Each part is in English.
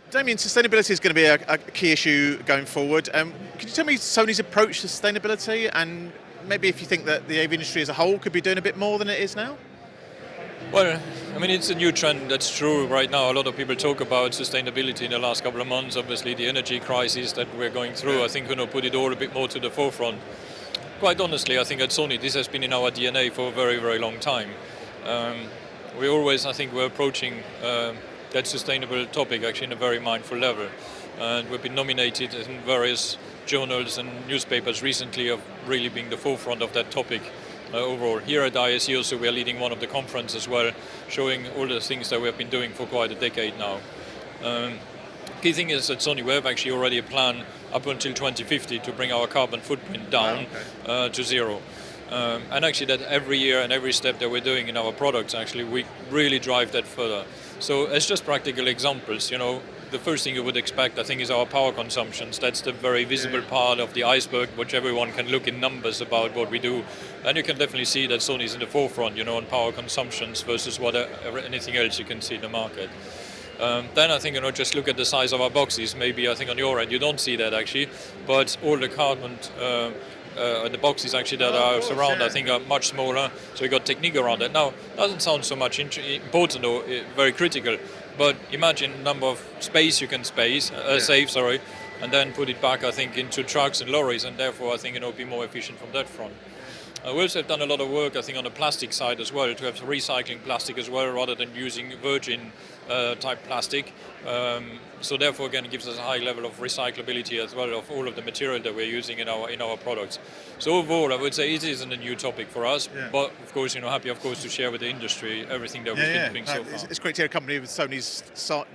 Damien, sustainability is going to be a key issue going forward. Could you tell me Sony's approach to sustainability, and maybe if you think that the AV industry as a whole could be doing a bit more than it is now? Well, I mean, it's a new trend, that's true right now. A lot of people talk about sustainability in the last couple of months. Obviously, the energy crisis that we're going through, I think, put it all a bit more to the forefront. Quite honestly, I think at Sony, this has been in our DNA for a very, very long time. We always, I think, we're approaching that sustainable topic actually in a very mindful level. And we've been nominated in various journals and newspapers recently of really being the forefront of that topic. Overall, here at ISE also we are leading one of the conferences as well, showing all the things that we have been doing for quite a decade now. Key thing is at Sony we have actually already a plan up until 2050 to bring our carbon footprint down to zero. And actually that every year and every step that we're doing in our products, actually we really drive that further. So as just practical examples, the first thing you would expect, I think, is our power consumptions. That's the very visible part of the iceberg, which everyone can look in numbers about what we do. And you can definitely see that Sony is in the forefront, on power consumptions versus anything else you can see in the market. Then I think, just look at the size of our boxes. Maybe I think on your end you don't see that actually, but all the carbon the boxes actually that are around, I think, are much smaller. So we got technique around that. Now, doesn't sound so much important or very critical, but imagine the number of space you can save, and then put it back, I think, into trucks and lorries, and therefore I think be more efficient from that front. We also have done a lot of work, I think, on the plastic side as well, to have recycling plastic as well, rather than using virgin type plastic. So therefore, again, it gives us a high level of recyclability as well of all of the material that we're using in our products. So overall, I would say it isn't a new topic for us, but of course, happy of course to share with the industry everything that we've been doing so far. It's great to hear a company with Sony's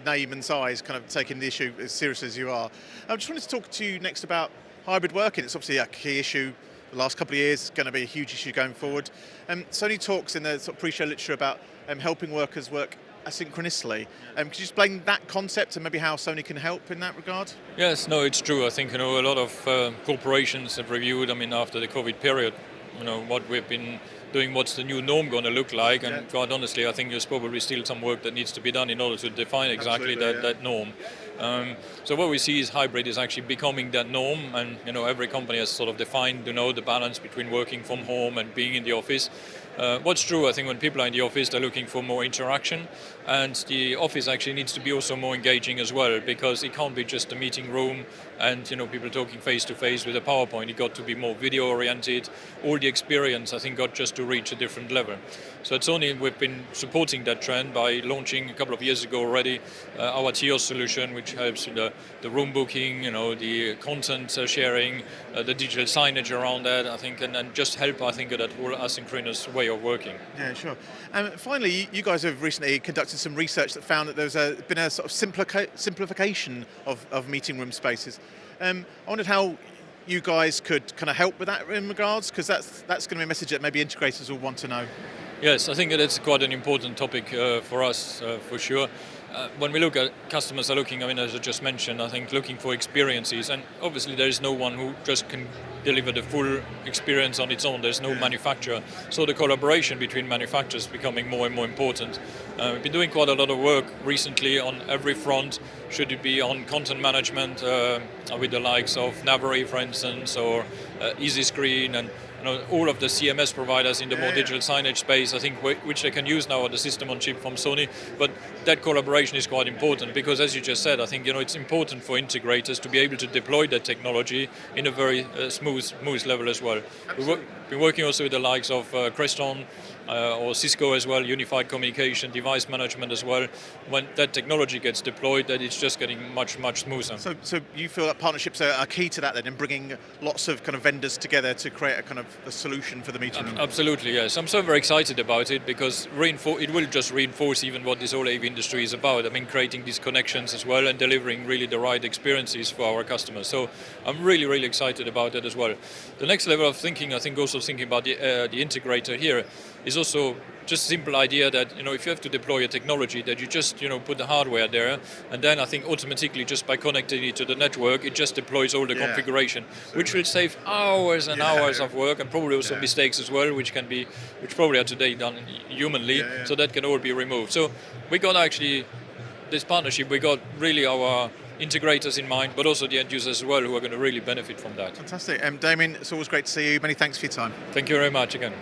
name and size kind of taking the issue as seriously as you are. I just wanted to talk to you next about hybrid working. It's obviously a key issue. The last couple of years is going to be a huge issue going forward. Sony talks in the sort of pre-show literature about helping workers work asynchronously. Could you explain that concept and maybe how Sony can help in that regard? Yes, no, it's true. I think a lot of corporations have reviewed. After the COVID period, what we've been doing, what's the new norm going to look like, and quite honestly, I think there's probably still some work that needs to be done in order to define exactly that norm. So what we see is hybrid is actually becoming that norm, and every company has sort of defined the balance between working from home and being in the office. What's true, I think, when people are in the office, they're looking for more interaction, and the office actually needs to be also more engaging as well, because it can't be just a meeting room and people talking face to face with a PowerPoint. It got to be more video oriented. All the experience, I think, got just to reach a different level. So at Sony, we've been supporting that trend by launching a couple of years ago already our TIOS solution, which helps with the room booking, the content sharing, the digital signage around that, I think, and just help, I think, that whole asynchronous way of working. Yeah, sure. Finally, you guys have recently conducted some research that found that there's been a sort of simplification of meeting room spaces. I wondered how you guys could kind of help with that in regards, because that's going to be a message that maybe integrators will want to know. Yes, I think that's quite an important topic for us, for sure. When we look at customers are looking, as I just mentioned, I think looking for experiences, and obviously there is no one who just can deliver the full experience on its own. There's no manufacturer. So the collaboration between manufacturers is becoming more and more important. We've been doing quite a lot of work recently on every front. Should it be on content management with the likes of Navary, for instance, or ISE Screen, and all of the CMS providers in the more digital signage space, I think, which they can use now at the system on chip from Sony. But that collaboration is quite important because, as you just said, I think it's important for integrators to be able to deploy that technology in a very smooth level as well. We've been working also with the likes of Creston or Cisco as well, unified communication, device management as well. When that technology gets deployed, that it's just getting much smoother. So you feel that partnerships are key to that then, in bringing lots of kind of vendors together to create a kind of a solution for the meeting room? Absolutely, yes. I'm so very excited about it because it will just reinforce even what this whole AV industry is about. Creating these connections as well and delivering really the right experiences for our customers. So I'm really excited about it as well. The next level of thinking, I think, also thinking about the integrator here, is also just a simple idea that if you have to deploy a technology, that you just put the hardware there, and then I think automatically just by connecting it to the network, it just deploys all the configuration, which will save hours and hours of work, and probably also mistakes as well, which probably are today done humanly. So that can all be removed. So we got actually this partnership, we got really our integrators in mind, but also the end users as well, who are going to really benefit from that. Fantastic. Damien, it's always great to see you. Many thanks for your time. Thank you very much again.